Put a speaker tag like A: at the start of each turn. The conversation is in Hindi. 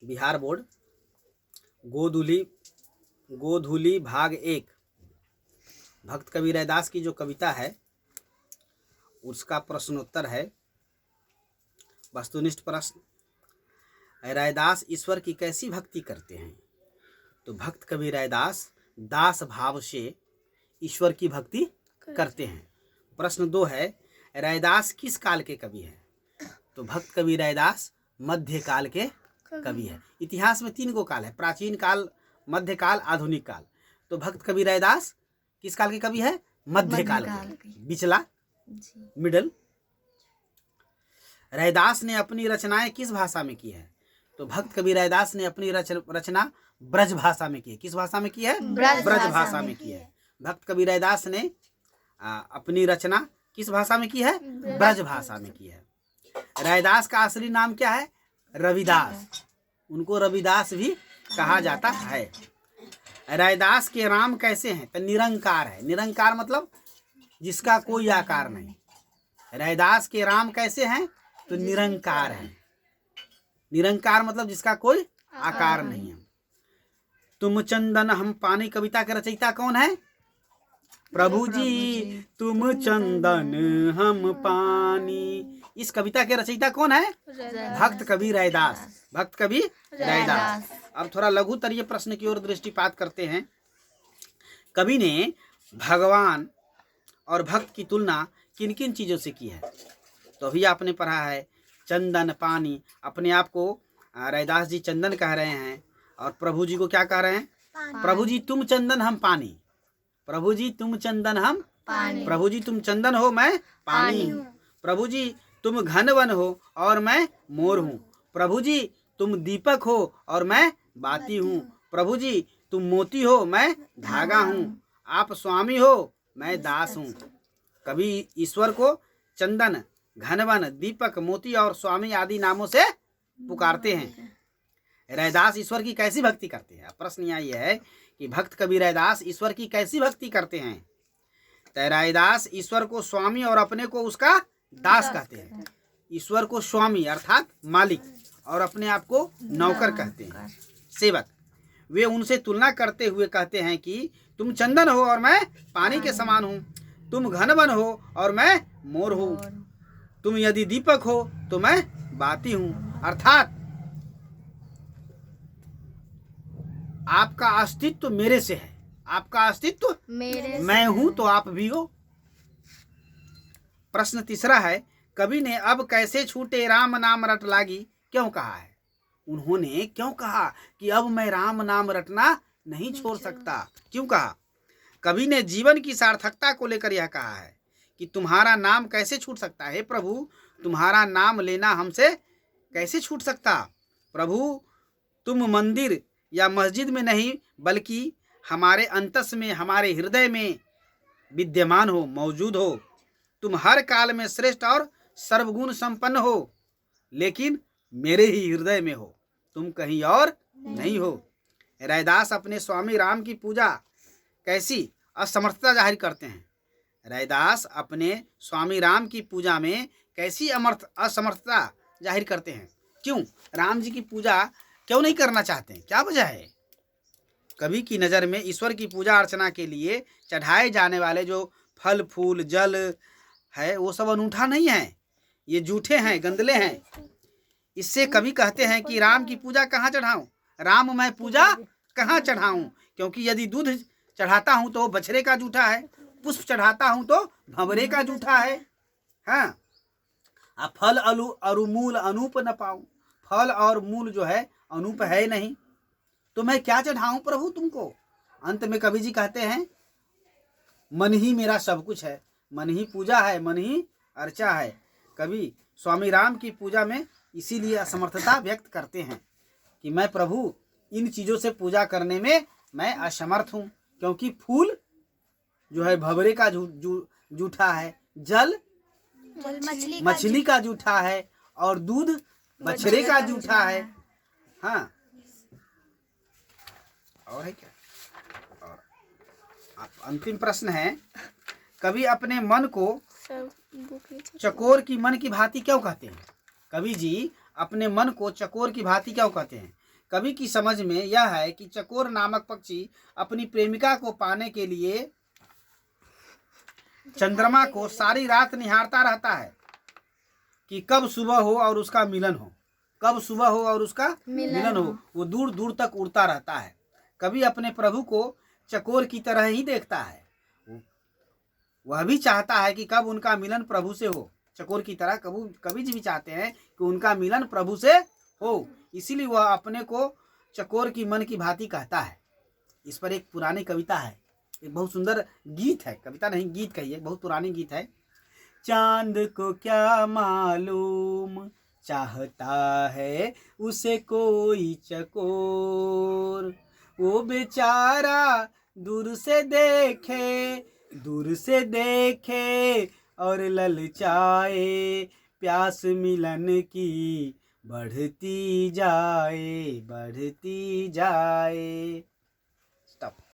A: बिहार बोर्ड गोधूली गोधूली भाग 1 भक्त कबीर रैदास की जो कविता है उसका प्रश्नोत्तर है। वस्तुनिष्ठ प्रश्न, रैदास ईश्वर की कैसी भक्ति करते हैं? तो भक्त कबीर रैदास दास भाव से ईश्वर की भक्ति करते हैं। प्रश्न 2 है, रैदास किस काल के कवि हैं? तो भक्त कबीर रैदास मध्य काल के कवि है। इतिहास में 3 गो काल है, प्राचीन काल, मध्य काल, आधुनिक काल। तो भक्त कबीर रैदास किस काल के कवि है? मध्य काल के, बिचला, मिडल। रैदास ने अपनी रचनाएं किस भाषा में की है? तो भक्त कबीर रैदास ने अपनी रचना ब्रज भाषा में की है। किस भाषा में की है? ब्रज भाषा में की है। भक्त कबीर रैदास ने अपनी रचना किस भाषा में की है? ब्रज भाषा में की है। रैदास का असली नाम क्या है? रविदास। उनको रविदास भी कहा जाता है। रैदास के राम कैसे हैं? तो निरंकार है। निरंकार मतलब जिसका कोई आकार नहीं। रैदास के राम कैसे हैं? तो निरंकार है। निरंकार मतलब जिसका कोई आकार नहीं है। तुम चंदन हम पानी कविता के रचयिता कौन है? प्रभु जी तुम चंदन हम पानी। इस कविता के रचयिता कौन है? भक्त कबीर रैदास। भक्त कबीर रैदास। अब थोड़ा लघुतरीय प्रश्न की ओर दृष्टिपात करते हैं। कवि ने भगवान और भक्त की तुलना किन किन चीजों से की है? तो अभी आपने पढ़ा है चंदन पानी। अपने आप को रैदास जी चंदन कह रहे हैं और प्रभु जी को क्या कह रहे हैं? प्रभु जी तुम चंदन हम पानी। प्रभु जी तुम चंदन हम पानी। प्रभु जी तुम चंदन हो मैं पानी हूँ। प्रभु जी तुम घन वन हो और मैं मोर हूँ। प्रभु जी तुम दीपक हो और मैं बाती हूँ। प्रभु जी तुम मोती हो मैं धागा हूँ। आप स्वामी हो मैं दास हूँ। कभी ईश्वर को चंदन, घनवन, दीपक, मोती और स्वामी आदि नामों से पुकारते हैं। रैदास ईश्वर की कैसी भक्ति करते हैं? प्रश्न यहाँ यह है कि भक्त कबीर रैदास ईश्वर की कैसी भक्ति करते हैं? तो रैदास ईश्वर को स्वामी और अपने को उसका दास कहते हैं। ईश्वर को स्वामी अर्थात मालिक और अपने आप को नौकर कहते हैं, सेवक। वे उनसे तुलना करते हुए कहते हैं कि तुम चंदन हो और मैं पानी के समान हूँ। तुम घनवन हो और मैं मोर हूँ। तुम यदि दीपक हो तो मैं बाती हूँ। अर्थात आपका अस्तित्व मेरे से है। आपका अस्तित्व मेरे मैं हूं तो आप भी हो। प्रश्न 3 है, कवि ने अब कैसे छूटे राम नाम रट लागी क्यों कहा है? उन्होंने क्यों कहा कि अब मैं राम नाम रटना नहीं छोड़ सकता? क्यों कहा? कवि ने जीवन की सार्थकता को लेकर यह कहा है कि तुम्हारा नाम कैसे छूट सकता है प्रभु? तुम्हारा नाम लेना हमसे कैसे छूट सकता? प्रभु तुम मंदिर या मस्जिद में नहीं बल्कि हमारे अंतस में, हमारे हृदय में विद्यमान हो, मौजूद हो। तुम हर काल में श्रेष्ठ और सर्वगुण संपन्न हो, लेकिन मेरे ही हृदय में हो, तुम कहीं और नहीं हो। रैदास अपने स्वामी राम की पूजा कैसी असमर्थता जाहिर करते हैं? रैदास अपने स्वामी राम की पूजा में कैसी असमर्थता जाहिर करते हैं? क्यों राम जी की पूजा क्यों नहीं करना चाहते हैं? क्या वजह है? कवि की नज़र में ईश्वर की पूजा अर्चना के लिए चढ़ाए जाने वाले जो फल फूल जल है वो सब अनूठा नहीं है, ये झूठे हैं, गंदले हैं। इससे कवि कहते हैं कि राम की पूजा कहाँ चढ़ाऊं? राम मैं पूजा कहाँ चढ़ाऊं? क्योंकि यदि दूध चढ़ाता हूं तो बछड़े का जूठा है, पुष्प चढ़ाता हूं तो भंवरे का जूठा है। हाँ, फल अरु मूल अनूप न पाऊं। फल और मूल जो है अनूप है नहीं, तो मैं क्या चढ़ाऊं प्रभु तुमको? अंत में कवि जी कहते हैं मन ही मेरा सब कुछ है, मन ही पूजा है, मन ही अर्चा है। कवि स्वामी राम की पूजा में इसीलिए असमर्थता व्यक्त करते हैं कि मैं प्रभु इन चीज़ों से पूजा करने में मैं असमर्थ हूँ, क्योंकि फूल जो है भंवरे का जूठा है, जल मछली का जूठा है और दूध बछड़े का जूठा है। हाँ, और है क्या? और अंतिम प्रश्न है, कवि अपने मन को चकोर की मन की भांति क्यों कहते हैं? कवि जी अपने मन को चकोर की भांति क्यों कहते हैं? कवि की समझ में यह है कि चकोर नामक पक्षी अपनी प्रेमिका को पाने के लिए चंद्रमा को सारी रात निहारता रहता है कि कब सुबह हो और उसका मिलन हो, कब सुबह हो और उसका मिलन हो। वो दूर दूर तक उड़ता रहता है। कभी अपने प्रभु को चकोर की तरह ही देखता है। वह भी चाहता है कि कब उनका मिलन प्रभु से हो, चकोर की तरह कवि जी भी चाहते हैं कि उनका मिलन प्रभु से हो। इसीलिए वह अपने को चकोर की मन की भांति कहता है। इस पर एक पुरानी कविता है, एक बहुत सुंदर गीत है, कविता नहीं गीत कहिए, बहुत पुरानी गीत है। चांद को क्या मालूम चाहता है उसे कोई चकोर, वो बेचारा दूर से देखे और ललचाए, प्यास मिलन की बढ़ती जाए। स्टॉप।